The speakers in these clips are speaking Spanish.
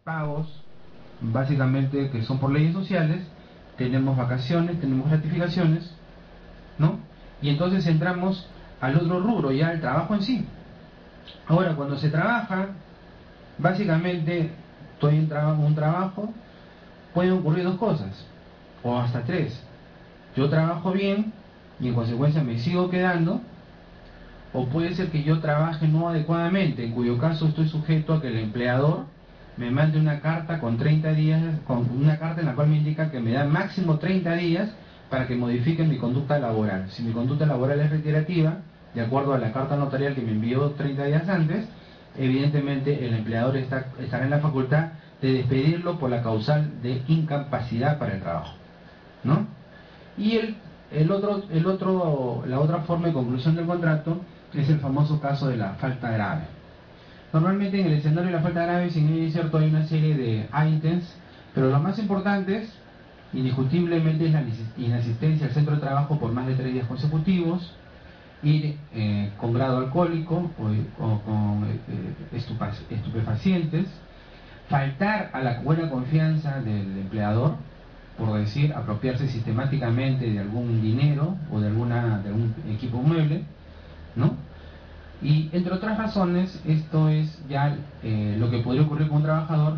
pagos, básicamente que son por leyes sociales, tenemos vacaciones, tenemos gratificaciones, ¿no? Y entonces entramos al otro rubro, ya el trabajo en sí. Ahora, cuando se trabaja, básicamente, estoy en un trabajo, pueden ocurrir dos cosas, o hasta tres. Yo trabajo bien y en consecuencia me sigo quedando, o puede ser que yo trabaje no adecuadamente, en cuyo caso estoy sujeto a que el empleador me mande una carta con 30 días, con una carta en la cual me indica que me da máximo 30 días para que modifique mi conducta laboral. Si mi conducta laboral es reiterativa, de acuerdo a la carta notarial que me envió 30 días antes, evidentemente el empleador estará en la facultad de despedirlo por la causal de incapacidad para el trabajo, ¿no? Y la otra forma de conclusión del contrato es el famoso caso de la falta grave. Normalmente en el escenario de la falta grave, sin bien es cierto, hay una serie de ítems, pero los más importantes, indiscutiblemente, es la inasistencia al centro de trabajo por más de 3 días consecutivos, ir con grado alcohólico o con estupefacientes, faltar a la buena confianza del empleador, por decir, apropiarse sistemáticamente de algún dinero o de algún equipo mueble, ¿no? Y entre otras razones, esto es ya lo que podría ocurrir con un trabajador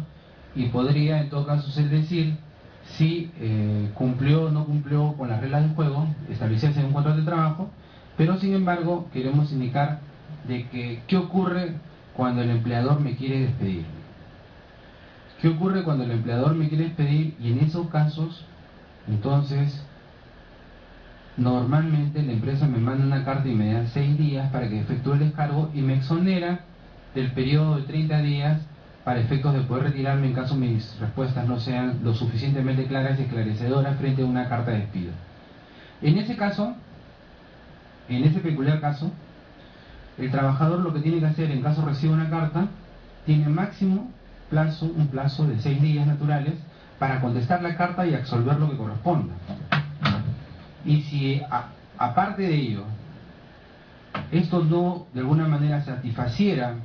y podría en todo caso ser decir si cumplió o no cumplió con las reglas del juego establecidas en un contrato de trabajo, pero sin embargo queremos indicar de que qué ocurre cuando el empleador me quiere despedir. ¿Qué ocurre cuando el empleador me quiere despedir? Y en esos casos, entonces, normalmente la empresa me manda una carta y me da 6 días para que efectúe el descargo y me exonera del periodo de 30 días para efectos de poder retirarme en caso mis respuestas no sean lo suficientemente claras y esclarecedoras frente a una carta de despido. En ese caso, en ese peculiar caso, el trabajador lo que tiene que hacer en caso reciba una carta, tiene máximo plazo, un plazo de 6 días naturales para contestar la carta y absolver lo que corresponda. Y si aparte de ello esto no de alguna manera satisfaciera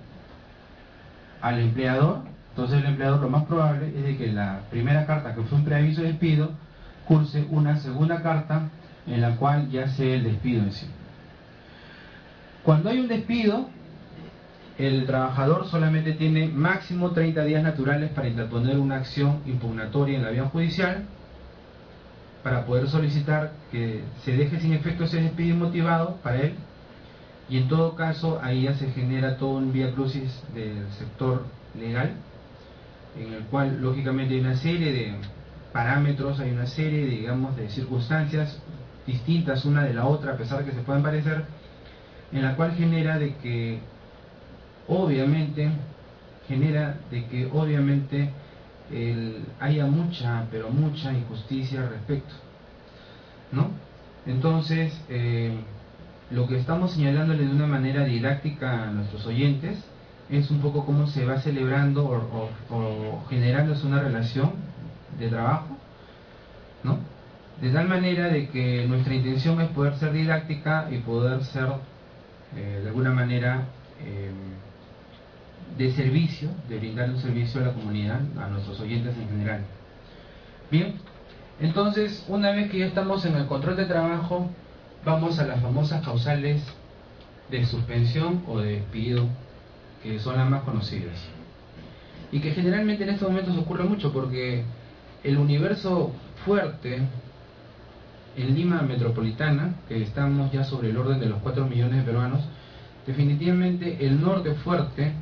al empleador, entonces el empleador lo más probable es de que la primera carta, que fue un preaviso de despido, curse una segunda carta en la cual ya sea el despido en sí. Cuando hay un despido, el trabajador solamente tiene máximo 30 días naturales para interponer una acción impugnatoria en la vía judicial para poder solicitar que se deje sin efecto ese despido inmotivado para él, y en todo caso ahí ya se genera todo un vía crucis del sector legal, en el cual lógicamente hay una serie de parámetros, hay una serie, digamos, de circunstancias distintas una de la otra, a pesar de que se puedan parecer, en la cual genera de que obviamente haya mucha, pero mucha injusticia al respecto, ¿no? Entonces, lo que estamos señalándole de una manera didáctica a nuestros oyentes es un poco cómo se va celebrando o generándose una relación de trabajo, ¿no? De tal manera de que nuestra intención es poder ser didáctica y poder ser, de alguna manera, de servicio, de brindar un servicio a la comunidad, a nuestros oyentes en general. Bien, entonces, una vez que ya estamos en el control de trabajo, vamos a las famosas causales de suspensión o de despido, que son las más conocidas. Y que generalmente en estos momentos ocurre mucho porque el universo fuerte en Lima metropolitana, que estamos ya sobre el orden de los 4 millones de peruanos, definitivamente el norte fuerte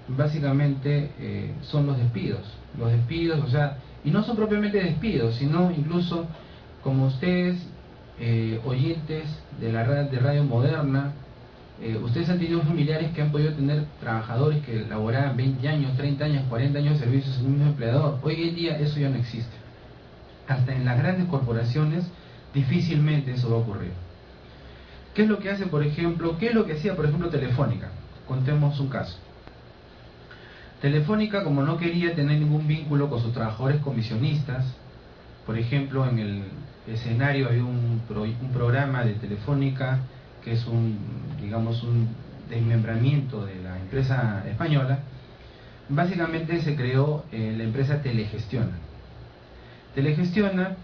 básicamente son los despidos. Los despidos, o sea, y no son propiamente despidos, sino incluso como ustedes, oyentes de la radio moderna, ustedes han tenido familiares que han podido tener trabajadores que laboraban 20 años, 30 años, 40 años de servicios en un mismo empleador. Hoy en día eso ya no existe. Hasta en las grandes corporaciones difícilmente eso va a ocurrir. ¿Qué es lo que hace, por ejemplo, qué es lo que hacía, por ejemplo, Telefónica? Contemos un caso. Telefónica, como no quería tener ningún vínculo con sus trabajadores comisionistas, por ejemplo, en el escenario había un programa de Telefónica que es un desmembramiento de la empresa española, básicamente se creó la empresa Telegestiona. Telegestiona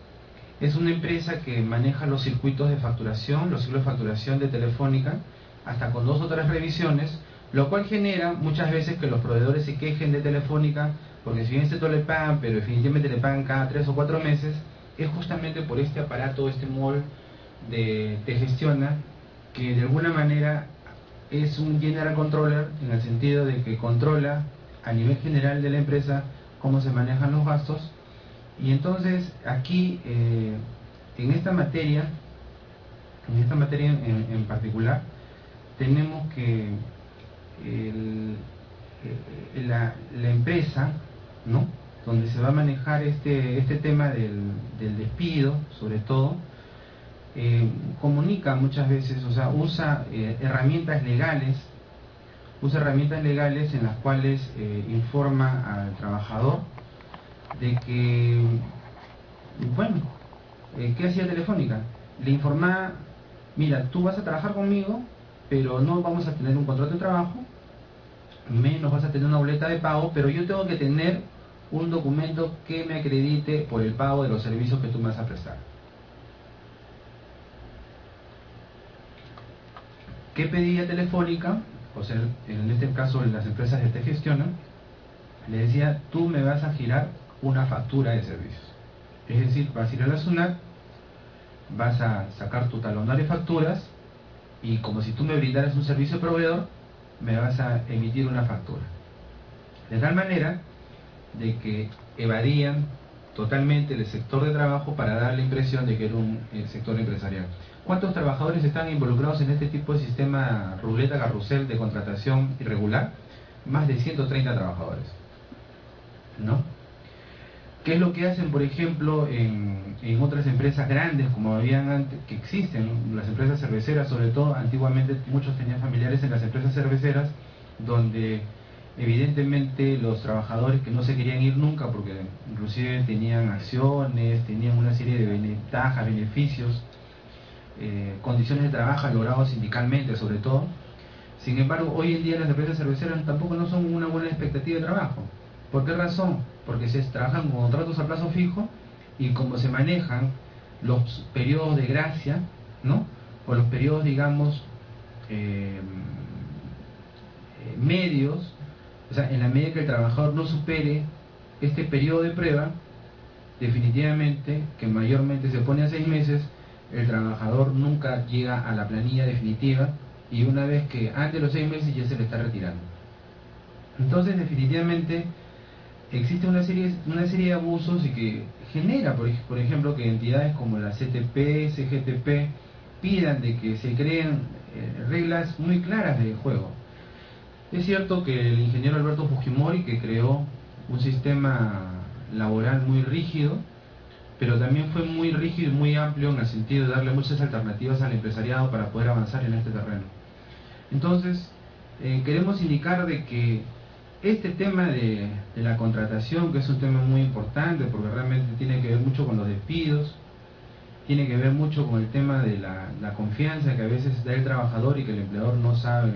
es una empresa que maneja los circuitos de facturación, los ciclos de facturación de Telefónica, hasta con 2 o 3 revisiones, lo cual genera muchas veces que los proveedores se quejen de Telefónica, porque si bien esto le pagan, pero definitivamente le pagan cada 3 o 4 meses, es justamente por este aparato, este mall de Telegestiona, que de alguna manera es un general controller, en el sentido de que controla a nivel general de la empresa cómo se manejan los gastos. Y entonces aquí en esta materia en particular, tenemos que la empresa, ¿no?, donde se va a manejar este tema del despido, sobre todo, comunica muchas veces, o sea, usa herramientas legales en las cuales informa al trabajador de que, bueno, ¿qué hacía Telefónica? Le informaba: mira, tú vas a trabajar conmigo, pero no vamos a tener un contrato de trabajo, menos vas a tener una boleta de pago, pero yo tengo que tener un documento que me acredite por el pago de los servicios que tú me vas a prestar. ¿Qué pedía Telefónica? O sea, en este caso las empresas que te gestionan, le decía: tú me vas a girar una factura de servicios. Es decir, vas a ir a la SUNAT, vas a sacar tu talonario de facturas, y como si tú me brindaras un servicio proveedor, me vas a emitir una factura. De tal manera de que evadían totalmente el sector de trabajo para dar la impresión de que era el sector empresarial. ¿Cuántos trabajadores están involucrados en este tipo de sistema ruleta carrusel de contratación irregular? Más de 130 trabajadores, ¿no? ¿Qué es lo que hacen, por ejemplo, en otras empresas grandes, como habían antes, que existen, ¿no?, las empresas cerveceras? Sobre todo, antiguamente muchos tenían familiares en las empresas cerveceras, donde evidentemente los trabajadores que no se querían ir nunca, porque inclusive tenían acciones, tenían una serie de ventajas, beneficios, condiciones de trabajo logrados sindicalmente sobre todo. Sin embargo, hoy en día las empresas cerveceras tampoco no son una buena expectativa de trabajo. ¿Por qué razón? Porque se trabajan con contratos a plazo fijo, y como se manejan los periodos de gracia, ¿no?, o los periodos, digamos, medios, o sea, en la medida que el trabajador no supere este periodo de prueba, definitivamente, que mayormente se pone a 6 meses, el trabajador nunca llega a la planilla definitiva, y una vez que antes de los 6 meses ya se le está retirando. Entonces, definitivamente existe una serie de abusos, y que genera, por ejemplo, que entidades como la CTP, CGTP, pidan de que se creen reglas muy claras de juego. Es cierto que el ingeniero Alberto Fujimori, que creó un sistema laboral muy rígido, pero también fue muy rígido y muy amplio en el sentido de darle muchas alternativas al empresariado para poder avanzar en este terreno. Entonces, queremos indicar de que este tema de la contratación, que es un tema muy importante, porque realmente tiene que ver mucho con los despidos, tiene que ver mucho con el tema de la confianza que a veces da el trabajador y que el empleador no sabe,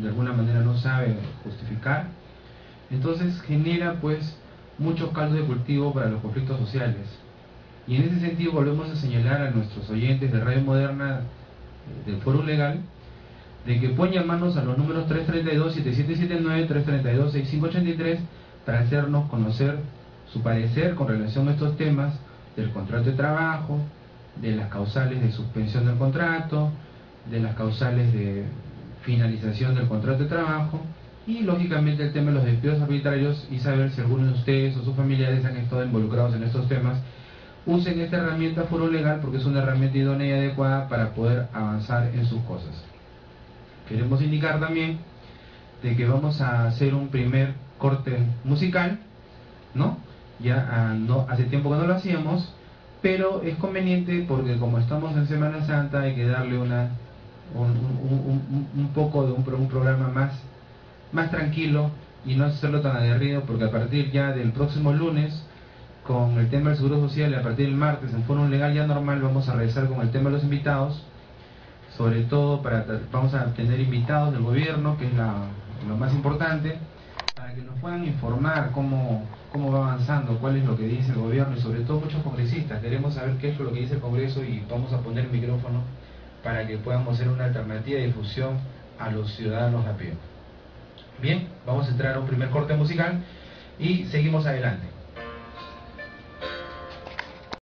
de alguna manera no sabe justificar. Entonces genera pues muchos caldos de cultivo para los conflictos sociales. Y en ese sentido volvemos a señalar a nuestros oyentes de Radio Moderna, del Foro Legal, de que pueden llamarnos a los números 332-7779, 332-6583, para hacernos conocer su parecer con relación a estos temas del contrato de trabajo, de las causales de suspensión del contrato, de las causales de finalización del contrato de trabajo, y lógicamente el tema de los despidos arbitrarios, y saber si algunos de ustedes o sus familiares han estado involucrados en estos temas. Usen esta herramienta Foro Legal, porque es una herramienta idónea y adecuada para poder avanzar en sus cosas. Queremos indicar también de que vamos a hacer un primer corte musical, ¿no? Ya no, hace tiempo que no lo hacíamos, pero es conveniente porque como estamos en Semana Santa hay que darle un poco de un programa más tranquilo, y no hacerlo tan aguerrido, porque a partir ya del próximo lunes, con el tema del Seguro Social, y a partir del martes en Foro Legal ya normal, vamos a regresar con el tema de los invitados. Sobre todo vamos a tener invitados del gobierno, que es lo más importante, para que que nos puedan informar cómo va avanzando, cuál es lo que dice el gobierno y sobre todo muchos congresistas. Queremos saber qué es lo que dice el Congreso y vamos a poner el micrófono para que podamos hacer una alternativa de difusión a los ciudadanos a pie. Bien, vamos a entrar a un primer corte musical y seguimos adelante.